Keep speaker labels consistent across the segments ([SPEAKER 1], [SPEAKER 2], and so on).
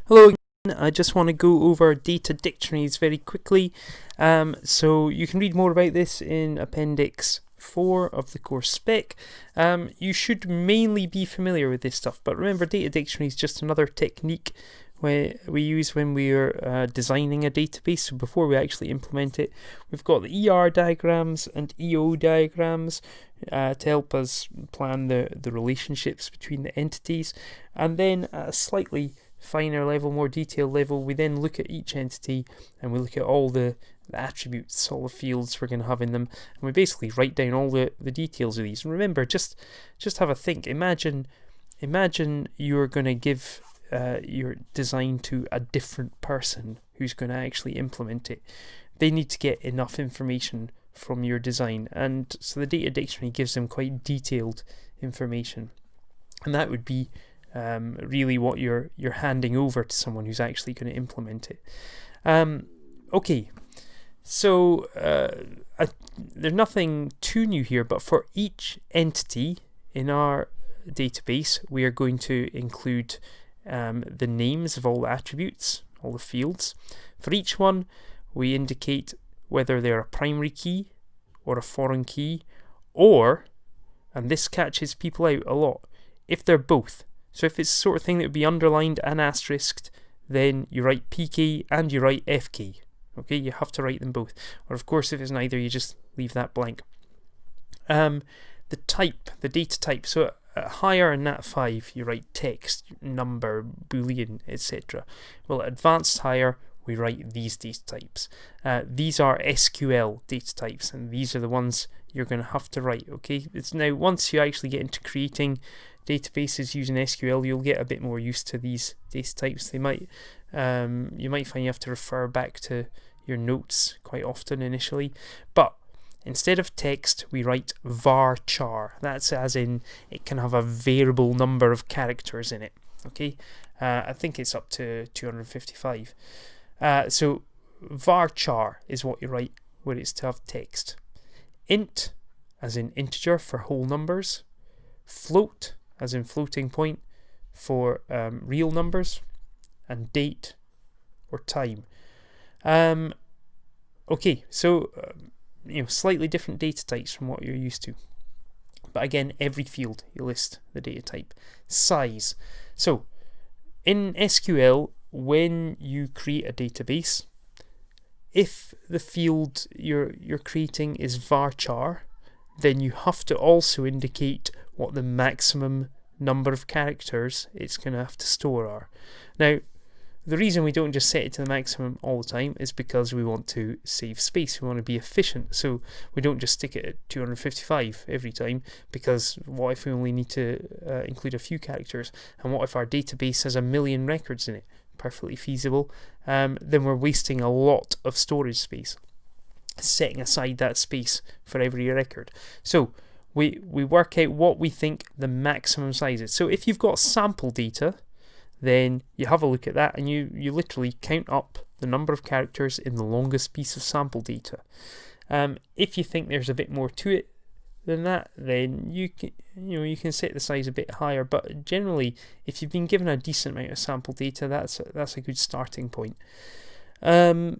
[SPEAKER 1] Hello again. I just want to go over data dictionaries very quickly. So you can read more about this in Appendix 4 of the course spec. You should mainly be familiar with this stuff, but remember, data dictionary is just another technique we use when we are designing a database. So before we actually implement it, we've got the ER diagrams and EO diagrams to help us plan the relationships between the entities, and then at a slightly finer level, more detailed level, we then look at each entity and we look at all the attributes, all the fields we're going to have in them, and we basically write down all the details of these. And remember, just have a think. Imagine you're going to give your design to a different person who's going to actually implement it. They need to get enough information from your design, and so the data dictionary gives them quite detailed information, and that would be really what you're handing over to someone who's actually going to implement it. Okay, so there's nothing too new here, but for each entity in our database, we are going to include the names of all the attributes, all the fields. For each one, we indicate whether they're a primary key or a foreign key, or, and this catches people out a lot, if they're both. So if it's the sort of thing that would be underlined and asterisked, then you write P key and you write F key. Okay, you have to write them both. Or of course, if it's neither, you just leave that blank. The type, the data type. So at higher in Nat5, you write text, number, boolean, etc. Well, at advanced higher, we write these data types. These are SQL data types, and these are the ones you're going to have to write. Okay, it's now once you actually get into creating databases using SQL, you'll get a bit more used to these data types. They might you might find you have to refer back to your notes quite often initially, but instead of text, we write varchar. That's as in it can have a variable number of characters in it. Okay, I think it's up to 255. So varchar is what you write where it's to have text. Int, as in integer for whole numbers. Float, as in floating point for real numbers. And date or time. Okay, so slightly different data types from what you're used to. But again, every field you list the data type. Size. So in SQL, when you create a database, if the field you're creating is varchar, then you have to also indicate what the maximum number of characters it's going to have to store are. Now, the reason we don't just set it to the maximum all the time is because we want to save space. We want to be efficient, so we don't just stick it at 255 every time, because what if we only need to include a few characters? And what if our database has 1 million records in it? Perfectly feasible. Then we're wasting a lot of storage space, setting aside that space for every record. So we work out what we think the maximum size is. So if you've got sample data, then you have a look at that and you literally count up the number of characters in the longest piece of sample data. If you think there's a bit more to it than that, then you can set the size a bit higher. But generally, if you've been given a decent amount of sample data, that's a good starting point. There's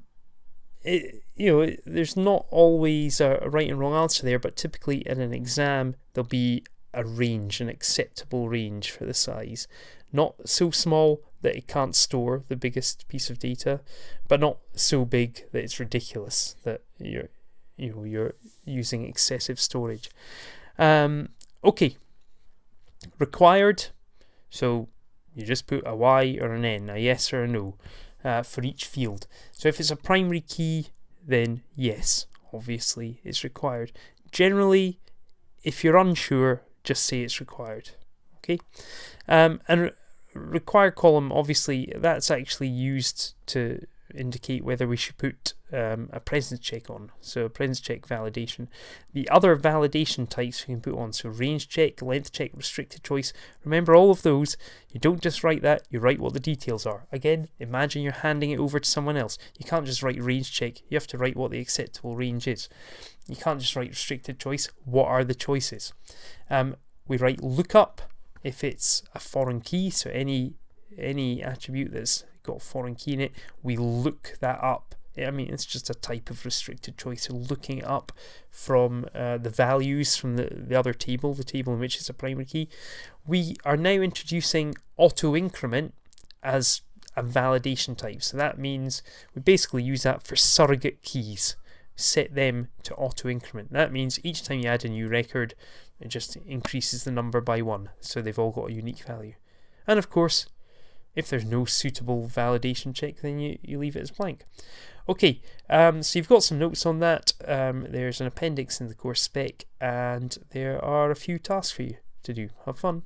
[SPEAKER 1] not always a right and wrong answer there, but typically in an exam there'll be a range, an acceptable range for the size. Not so small that it can't store the biggest piece of data, but not so big that it's ridiculous that you're using excessive storage. Okay. Required. So you just put a Y or an N, a yes or a no, for each field. So if it's a primary key, then yes, obviously it's required. Generally, if you're unsure, just say it's required. Okay. And required column, obviously that's actually used to indicate whether we should put a presence check on, so a presence check validation. The other validation types we can put on, so range check, length check, restricted choice. Remember all of those, you don't just write that, you write what the details are. Again, imagine you're handing it over to someone else. You can't just write range check, you have to write what the acceptable range is. You can't just write restricted choice, what are the choices? We write lookup if it's a foreign key, so any any attribute that's got a foreign key in it, we look that up. I mean, it's just a type of restricted choice, so looking it up from the values from the other table, the table in which it's a primary key. We are now introducing auto increment as a validation type. So that means we basically use that for surrogate keys, set them to auto increment. That means each time you add a new record, it just increases the number by 1, so they've all got a unique value. And of course, if there's no suitable validation check, then you leave it as blank. Okay, so you've got some notes on that. There's an appendix in the course spec, and there are a few tasks for you to do. Have fun.